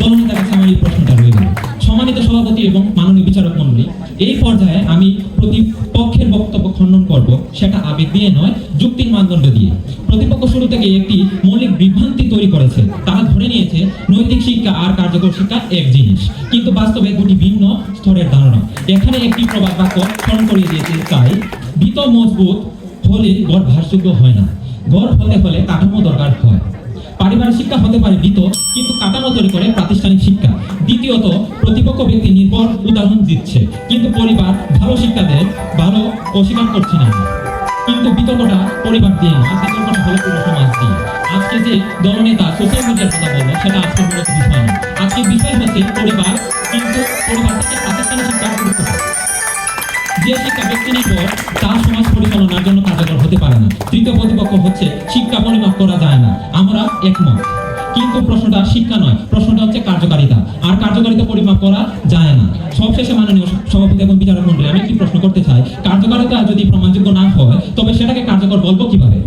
দলনেতার কাছে আমার এই প্রশ্নটা রয়ে গেল। সম্মানিত সভাপতি এবং মাননীয় বিচারক মণ্ডলী, এই পর্যায়ে আমি প্রতিপক্ষের বক্তব্য খণ্ডন করব, সেটা আবেগ দিয়ে নয়, যুক্তির মানদণ্ড দিয়ে। প্রতিপক্ষ শুরু থেকে একটি মৌলিক বিভ্রান্তি তৈরি করেছে। তারা ধরে নিয়েছে নৈতিক শিক্ষা আর কার্যকর শিক্ষা এক জিনিস, কিন্তু বাস্তবে দুটি ভিন্ন স্তরের ধারণা। এখানে একটি প্রবাদ বাক্য স্মরণ করিয়ে দিয়েছে চাই, ভিত মজবুত হলে ঘর ভাসযোগ্য হয় না, ঘর হতে হলে কাঠামো দরকার হয়। পারিবারিক শিক্ষা হতে পারে ভিত, কিন্তু কাঠামো তৈরি করে প্রাতিষ্ঠানিক শিক্ষা। দ্বিতীয়ত, প্রতিপক্ষ ব্যক্তি নির্ভর উদাহরণ দিচ্ছে, কিন্তু পরিবার ভালো শিক্ষা দেয়, ভালো অস্বীকার করছি না। কিন্তু বিতর্কটা পরিবার দিয়ে না, বিতর্কটা হলো পুরো সমাজ দিয়ে। আজকে যে দলনেতা সোশ্যাল মিডিয়ার কথা বললো, সেটা আজকের মূলত বিষয় না। আজকের বিষয় হচ্ছে পরিবার, কিন্তু পরিবার থেকে প্রাতিষ্ঠানিক শিক্ষা গুরুত্ব। যে শিক্ষা ব্যক্তি নির্ভর, তার সমাজ পরিচালনার জন্য কার্যকর হতে পারে না। তৃতীয় প্রতিপক্ষ হচ্ছে শিক্ষা পরিমাপ করা যায় না, আমরা একমত। কিন্তু প্রশ্নটা শিক্ষা নয়, প্রশ্নটা হচ্ছে কার্যকারিতা, আর কার্যকারিতা পরিমাপ করা যায় না। সবশেষে মাননীয় সভাপতি এবং বিচারক মণ্ডলী, আমি একটি প্রশ্ন করতে চাই, কার্যকারিতা যদি প্রমাণযোগ্য না হয়, তবে সেটাকে কার্যকর বলবো কিভাবে?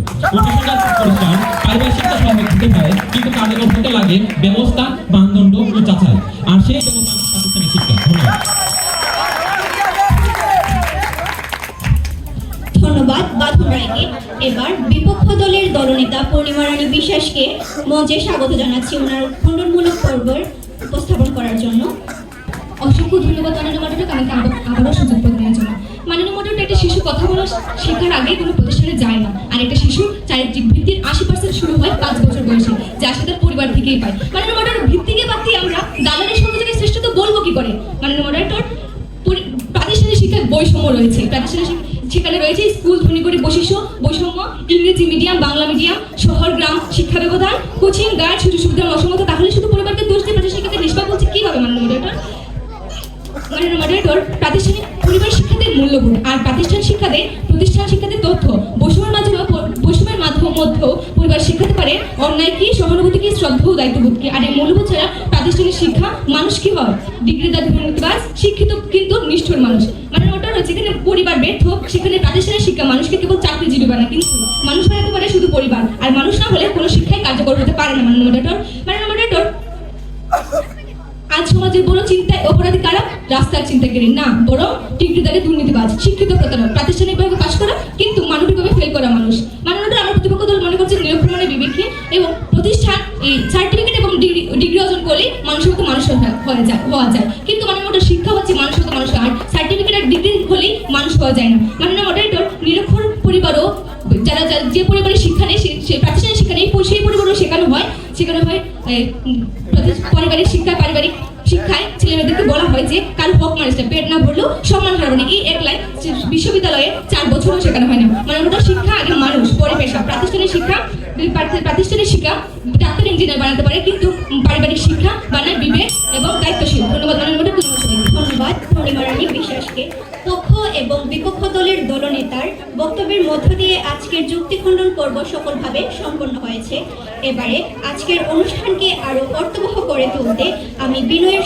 পারিবারিক শিক্ষা সহায়ক হতে পারে, কিন্তু কার্যকর হতে লাগে ব্যবস্থা, মানদণ্ড ও যাচাই, আর সেই ব্যবস্থা প্রাতিষ্ঠানিক শিক্ষা। ধন্যবাদ। ধন্যবাদ বাঁধন রায়কে। এবার বিপক্ষ দলের দলনেতা পূর্ণিমা রানী বিশ্বাসকে মঞ্চে স্বাগত জানাচ্ছি ওনার খণ্ডনমূলক পর্ব উপস্থাপন করার জন্য। অসংখ্য ধন্যবাদ মাননীয় মডারেটর, আমাকে আবারও সুযোগ প্রদানের জন্য। মাননীয় মডারেটর, একটা শিশু কথা বলা শেখার আগে কোনো প্রতিষ্ঠানে যায় না, আর একটা শিশুর চারিত্রিক ভিত্তির 80% শুরু হয় 5 বছর বয়সে, যা সে তার পরিবার থেকেই পায়। মাননীয় মডারেটর, ভিত্তিকে বাদ দিয়ে আমরা দালালের সঙ্গে শ্রেষ্ঠত্ব বলবো কি করে? মাননীয় মডারেটর, প্রাতিষ্ঠানিক শিক্ষায় বৈষম্য রয়েছে। প্রাতিষ্ঠানিক সেখানে রয়েছে স্কুল ধনী করে বৈষম্য, ইংরেজি মিডিয়াম, বাংলা মিডিয়াম, শহর গ্রাম শিক্ষা ব্যবধান, কোচিং গাইড, সুযোগ সুবিধার অসমতা। তাহলে শুধু পরিবারকে দোষ দিয়ে প্রাতিষ্ঠানিক শিক্ষাকে নিষ্পাপ বলছে কিভাবে? মাননীয় মডারেটর, প্রাতিষ্ঠানিক পরিবার শিক্ষাদের মূল্যবোধ, আর প্রাতিষ্ঠানিক শিক্ষাদের প্রতিষ্ঠান শিক্ষাদের তথ্য। বৈষম্যের মধ্যেও পরিবার শিক্ষাতে পারে অন্যায় কি, সহানুভূতি কি, শ্রদ্ধা ও দায়িত্ববোধ কি। আর এই মূল্যবোধ ছাড়া প্রাতিষ্ঠানিক শিক্ষা মানুষ কি হয়? ডিগ্রিদার দুর্নীতিবাজ, শিক্ষিত কিন্তু নিষ্ঠুর মানুষ। মানে ওটা হচ্ছে যেখানে পরিবার ব্যর্থ, সেখানে প্রাতিষ্ঠানিক শিক্ষা মানুষকে কেবল চাকরিজীবী বানায়, কিন্তু মানুষ বানাতে পারে শুধু পরিবার। আর মানুষ না হলে কোনো শিক্ষাই কার্যকর হতে পারে না। মাননীয় মডারেটর, আজ সমাজের বড় চিন্তায় অপরাধী কারা? রাস্তার চিন্তাকারী না, বরং ডিগ্রিদারে দুর্নীতিবাজ, শিক্ষিত প্রতারক, প্রাতিষ্ঠানিকভাবে পাশ করা কিন্তু মানবিকভাবে ফেল করা মানুষ। মাননীয় আমার প্রতিপক্ষ দল মনে করছে নিরক্ষণে বিবেকহীন এবং প্রতিষ্ঠান এই সার্টিফিকেট এবং ডিগ্রি অর্জন করলে মানুষের মতো মানুষ হওয়া যায়, কিন্তু মাননীয় শিক্ষা হচ্ছে মানুষের মতো মানুষ। আর সার্টিফিকেট আর ডিগ্রি হলেই মানুষ হওয়া যায় না। মাননীয় মডারেটর, নিরক্ষর পরিবারও যারা যে পরিবারের শিক্ষা নেই, সেই প্রাতিষ্ঠানিক শিক্ষা নেই, সেই পরিবারও শেখানো হয় পারিবারিক শিক্ষায় ছেলেমেয়েদেরকে বলা হয় যে কারো হক মানুষটা পেট না ভরলেও সম্মান হারাবে না। এই এক লাইন বিশ্ববিদ্যালয়ে 4 বছরও শেখানো হয় না। মানে ওটা শিক্ষা আগে মানুষ, পরে পেশা। প্রাতিষ্ঠানিক শিক্ষা ডাক্তার ইঞ্জিনিয়ার বানাতে পারে, কিন্তু পারিবারিক শিক্ষা বানায় বিবেক এবং দায়িত্বশীল। ধন্যবাদ মাননীয় ধন্যবাদ পূর্ণিমা রানী বিশ্বাসকে। পক্ষ এবং বিপক্ষ দলের দলনেতার বক্তব্যের মধ্য দিয়ে আজকের যুক্তি খণ্ডন পর্ব সফলভাবে সম্পন্ন হয়েছে। এবারে আজকের অনুষ্ঠানকে আরো অর্থবহ করে তুলতে আমি বিনয়ের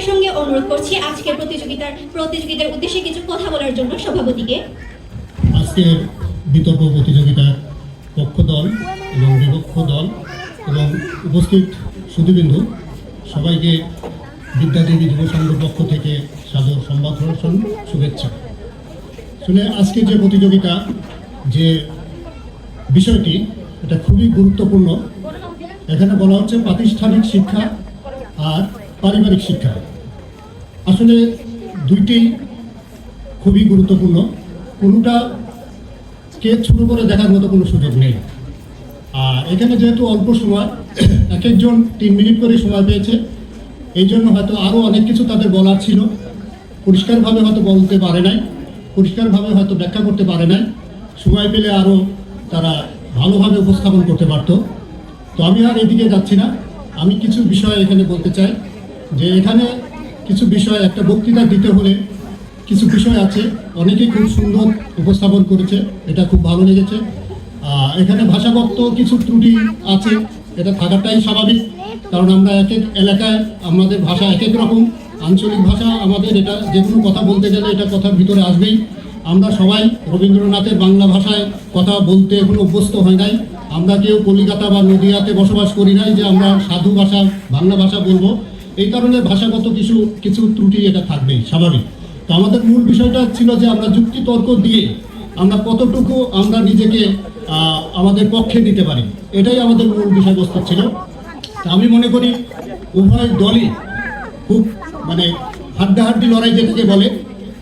সঙ্গে অনুরোধ করছি আজকের প্রতিযোগিতার উদ্দেশ্যে কিছু কথা বলার জন্য সভাপতিকে। আজকের বিতর্ক প্রতিযোগিতার পক্ষ দল এবং বিপক্ষ দল এবং উপস্থিত সুধীবৃন্দ সবাইকে বিদ্যাদেবী যুব সংঘের পক্ষ থেকে সাদর সম্ভাষণ, শুভেচ্ছা। আসলে আজকে যে প্রতিযোগিতা, যে বিষয়টি, এটা খুবই গুরুত্বপূর্ণ। এখানে বলা হচ্ছে প্রাতিষ্ঠানিক শিক্ষা আর পারিবারিক শিক্ষা। আসলে দুইটি খুবই গুরুত্বপূর্ণ, কোনোটাকে ছোট করে দেখার মতো কোনো সুযোগ নেই। আর এখানে যেহেতু অল্প সময়, এক একজন 3 মিনিট করে সময় পেয়েছে, এই জন্য হয়তো আরও অনেক কিছু তাদের বলার ছিল, পরিষ্কারভাবে হয়তো বলতে পারে নাই, পরিষ্কারভাবে হয়তো ব্যাখ্যা করতে পারে নাই। সময় পেলে আরও তারা ভালোভাবে উপস্থাপন করতে পারত। তো আমি আর এদিকে যাচ্ছি না, আমি কিছু বিষয় এখানে বলতে চাই যে এখানে কিছু বিষয়, একটা বক্তৃতা দিতে হলে কিছু বিষয় আছে, অনেকেই খুব সুন্দর উপস্থাপন করেছে, এটা খুব ভালো লেগেছে। এখানে ভাষাগত কিছু ত্রুটি আছে, এটা থাকাটাই স্বাভাবিক, কারণ আমরা এক এক এলাকায় আমাদের ভাষা এক এক রকম, আঞ্চলিক ভাষা আমাদের, এটা যে কোনো কথা বলতে গেলে এটা কথার ভিতরে আসবেই। আমরা সবাই রবীন্দ্রনাথের বাংলা ভাষায় কথা বলতে এখনো অভ্যস্ত হয় নাই। আমরা কেউ কলিকাতা বা নদিয়াতে বসবাস করি নাই যে আমরা সাধু ভাষা বাংলা ভাষা বলবো। এই কারণে ভাষাগত কিছু ত্রুটি এটা থাকবেই, স্বাভাবিক। তো আমাদের মূল বিষয়টা ছিল যে আমরা যুক্তি তর্ক দিয়ে আমরা কতটুকু আমরা নিজেকে আমাদের পক্ষে দিতে পারি, এটাই আমাদের মূল বিষয়বস্তু ছিল। আমি মনে করি উভয় দলই খুব হাড্ডাহাড্ডি লড়াই যেটাকে বলে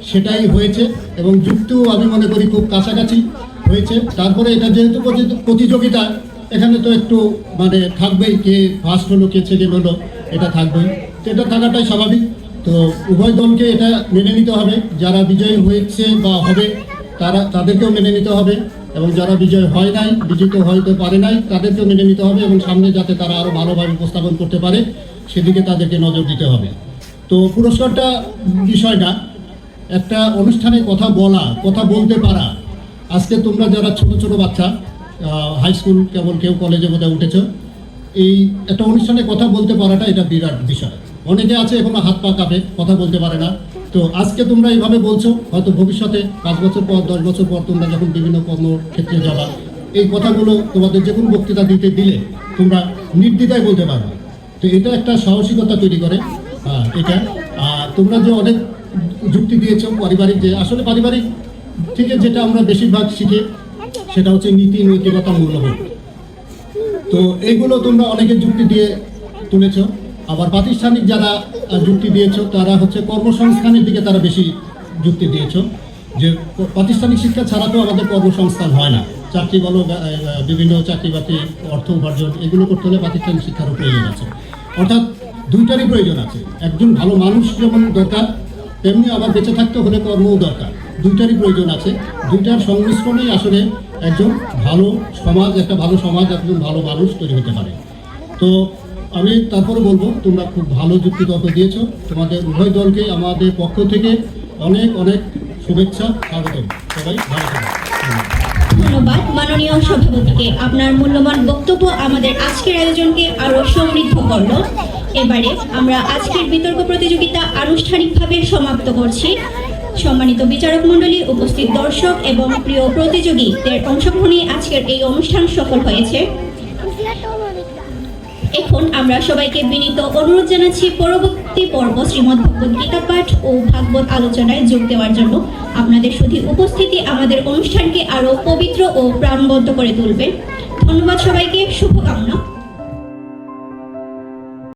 সেটাই হয়েছে, এবং যুক্তিও আমি মনে করি খুব কাছাকাছি হয়েছে। তারপরে এটা যেহেতু প্রতিযোগিতা, এখানে তো একটু থাকবেই, কে ফার্স্ট হলো কে সেকেন্ড হলো, এটা থাকবেই। তো এটা থাকাটাই স্বাভাবিক। তো উভয় দলকে এটা মেনে নিতে হবে, যারা বিজয়ী হয়েছে বা হবে তাদেরকেও মেনে নিতে হবে, এবং যারা বিজয় হয় নাই, বিজিত হয়তো পারে নাই, তাদেরকেও মেনে নিতে হবে, এবং সামনে যাতে তারা আরও ভালোভাবে উপস্থাপন করতে পারে সেদিকে তাদেরকে নজর দিতে হবে। তো পুরস্কারটা বিষয় না, একটা অনুষ্ঠানে কথা বলতে পারা। আজকে তোমরা যারা ছোট বাচ্চা, হাই স্কুল কেবল কেউ কলেজে বোধহয় উঠেছ, এই একটা অনুষ্ঠানে কথা বলতে পারাটা এটা বিরাট বিষয়। অনেকে আছে এখনো হাত পা কাঁপে, কথা বলতে পারে না। তো আজকে তোমরা এইভাবে বলছো, হয়তো ভবিষ্যতে 5 বছর পর 10 বছর পর তোমরা যখন বিভিন্ন কর্মক্ষেত্রে যাবা, এই কথাগুলো তোমাদের যে কোনো বক্তৃতা দিলে তোমরা নির্দ্বিধায় বলতে পারবে। তো এটা একটা সাহসিকতা তৈরি করে। এটা তোমরা যে অনেক যুক্তি দিয়েছো পারিবারিক, যে আসলে পারিবারিক থেকে যেটা আমরা বেশিরভাগ শিখি সেটা হচ্ছে নীতি, নৈতিকতা, মূল্যবোধ। তো এইগুলো তোমরা অনেকে যুক্তি দিয়ে তুলেছ। আবার প্রাতিষ্ঠানিক যারা যুক্তি দিয়েছ তারা হচ্ছে কর্মসংস্থানের দিকে তারা বেশি যুক্তি দিয়েছ, যে প্রাতিষ্ঠানিক শিক্ষা ছাড়া তো আমাদের কর্মসংস্থান হয় না। চাকরি বলো, বিভিন্ন চাকরি বাকরি, অর্থ উপার্জন, এগুলো করতে হলে প্রাতিষ্ঠানিক শিক্ষারও প্রয়োজন আছে। অর্থাৎ দুইটারই প্রয়োজন আছে। একজন ভালো মানুষ যেমন দরকার, তেমনি আবার বেঁচে থাকতে হলে কর্মও দরকার। দুইটারই প্রয়োজন আছে। দুইটার সংমিশ্রণেই আসলে একজন ভালো সমাজ, একজন ভালো মানুষ তৈরি হতে পারে। তো আমি তারপরে বলবো, তোমরা খুব ভালো যুক্তিতর্ক দিয়েছ। তোমাদের উভয় দলকে আমাদের পক্ষ থেকে অনেক অনেক শুভেচ্ছা, স্বাগত। সবাই ভালো থাকবে। ধন্যবাদ মাননীয় সভাপতিকে। আপনার মূল্যবান বক্তব্য আমাদের আজকের আয়োজনকে আরো সমৃদ্ধ করলো। এবারে আমরা আজকের বিতর্ক প্রতিযোগিতা আনুষ্ঠানিকভাবে সমাপ্ত করছি। সম্মানিত বিচারক মণ্ডলী, উপস্থিত দর্শক এবং প্রিয় প্রতিযোগীদের অংশগ্রহণে আজকের এই অনুষ্ঠান সফল হয়েছে। এখন আমরা সবাইকে বিনীত অনুরোধ জানাচ্ছি পরবর্তী পর্ব শ্রীমদ্ ভগবদ গীতা পাঠ ও ভাগবত আলোচনায় যোগ দেওয়ার জন্য। আপনাদের শুধু উপস্থিতি আমাদের অনুষ্ঠানকে আরো পবিত্র ও প্রাণবন্ত করে তুলবে। ধন্যবাদ সবাইকে, শুভকামনা।